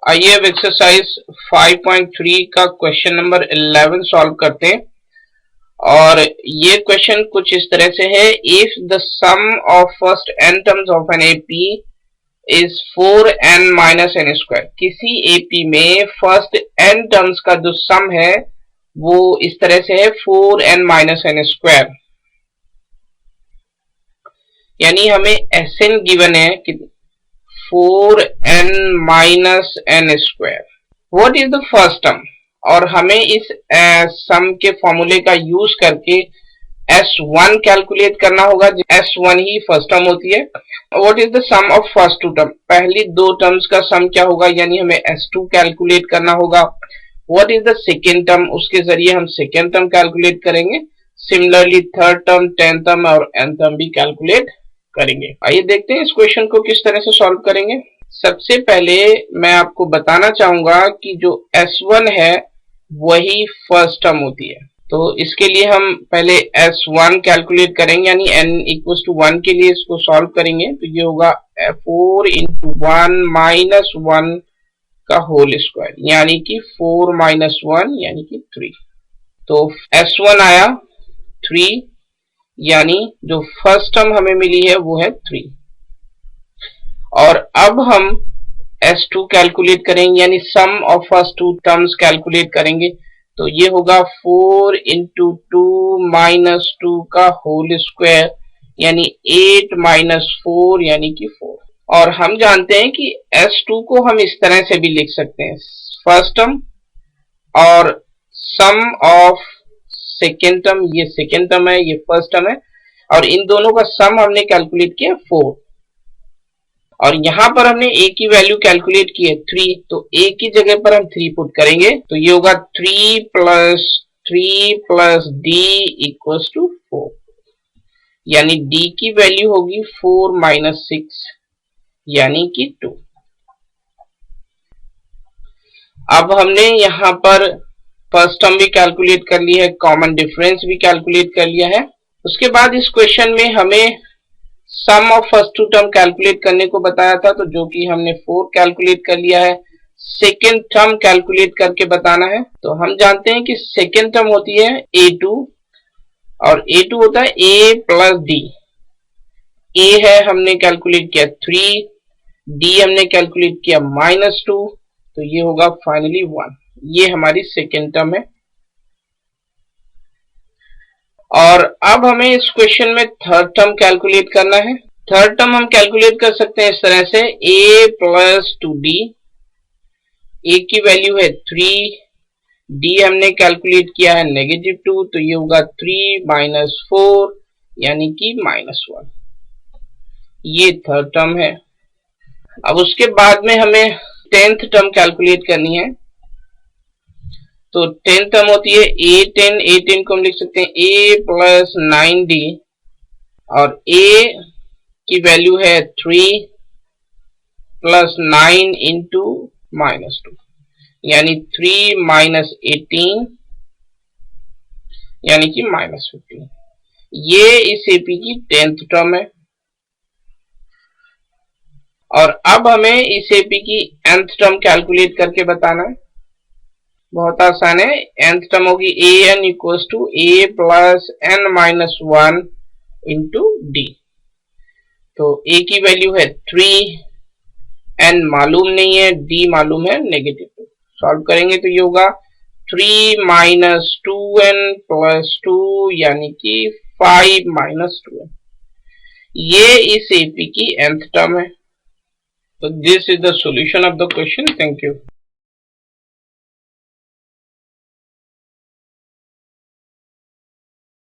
आइए अब एक्सरसाइज 5.3 का क्वेश्चन नंबर 11 सॉल्व करते हैं। और ये क्वेश्चन कुछ इस तरह से है, if the sum of first n terms of an AP is 4n minus n square. किसी एपी में फर्स्ट n टर्म्स का जो सम है वो इस तरह से है 4n माइनस n स्क्वायर। यानी हमें Sn गिवन है कि 4n minus n square. What is the first term? और हमें इस सम के फॉर्मूले का यूज करके S1 कैलकुलेट करना होगा। S1 ही फर्स्ट टर्म होती है। What is the sum of first two term? पहली दो टर्म्स का सम क्या होगा, यानी हमें S2 कैलकुलेट करना होगा। What is the second term? उसके जरिए हम सेकेंड टर्म कैलकुलेट करेंगे। Similarly third term, tenth term और n टर्म भी कैलकुलेट करेंगे। आइए देखते हैं इस क्वेश्चन को किस तरह से सॉल्व करेंगे। सबसे पहले मैं आपको बताना चाहूंगा कि जो S1 है वही फर्स्ट टर्म होती है। तो इसके लिए हम पहले S1 कैलकुलेट करेंगे, यानी n इक्वल्स टू 1 के लिए इसको सॉल्व करेंगे। तो ये होगा 4 into 1 माइनस 1 का होल स्क्वायर, यानी कि 4 माइनस 1 यानी कि 3। तो S1 आया 3, यानी जो फर्स्ट टर्म हमें मिली है वो है 3। और अब हम S2 कैलकुलेट करेंगे, यानी sum of first two terms calculate करेंगे। तो ये होगा 4 into 2 माइनस 2 का होल स्क्वायर, यानी 8 माइनस 4 यानी कि 4। और हम जानते हैं कि S2 को हम इस तरह से भी लिख सकते हैं, फर्स्ट टर्म और सम ऑफ सेकेंड टर्म। ये सेकेंड टर्म है, ये फर्स्ट टर्म है, और इन दोनों का सम हमने कैलकुलेट किया 4। और यहां पर हमने a की वैल्यू कैलकुलेट की है 3, तो a की जगह पर हम 3 पुट करेंगे। तो ये होगा 3 प्लस d इक्वल्स टू 4, यानी d की वैल्यू होगी 4 माइनस 6 यानी कि 2। अब हमने यहां पर फर्स्ट टर्म भी कैलकुलेट कर ली है, कॉमन डिफरेंस भी कैलकुलेट कर लिया है। उसके बाद इस क्वेश्चन में हमें sum of first two term calculate करने को बताया था, तो जो कि हमने 4 कैलकुलेट कर लिया है। सेकेंड टर्म कैलकुलेट करके बताना है। तो हम जानते हैं कि सेकेंड टर्म होती है a2, और a2 होता है a प्लस d। a है हमने कैलकुलेट किया 3, d हमने कैलकुलेट किया -2, तो ये होगा फाइनली 1। ये हमारी सेकेंड टर्म है। और अब हमें इस क्वेश्चन में थर्ड टर्म कैलकुलेट करना है। थर्ड टर्म हम कैलकुलेट कर सकते हैं इस तरह से, a प्लस 2d। a की वैल्यू है 3, d हमने कैलकुलेट किया है -2, तो ये होगा 3 माइनस 4 यानी कि -1। ये थर्ड टर्म है। अब उसके बाद में हमें टेंथ टर्म कैलकुलेट करनी है। तो टेंथ टर्म होती है a10 को हम लिख सकते हैं a प्लस 9d, और a की वैल्यू है 3 प्लस 9 इंटू -2, यानी 3 माइनस 18 यानी कि -15। ये इस एपी की टेंथ टर्म है। और अब हमें इस एपी की nth टर्म कैलकुलेट करके बताना है। बहुत आसान है। nth टर्म होगी an equals to a plus n minus 1 into d। तो a की वैल्यू है 3, n मालूम नहीं है, d मालूम है -2। सॉल्व करेंगे तो ये होगा 3 माइनस 2n प्लस 2 यानी कि 5 माइनस 2n। ये इस एपी की nth टर्म है। So this is the solution of the question. Thank you.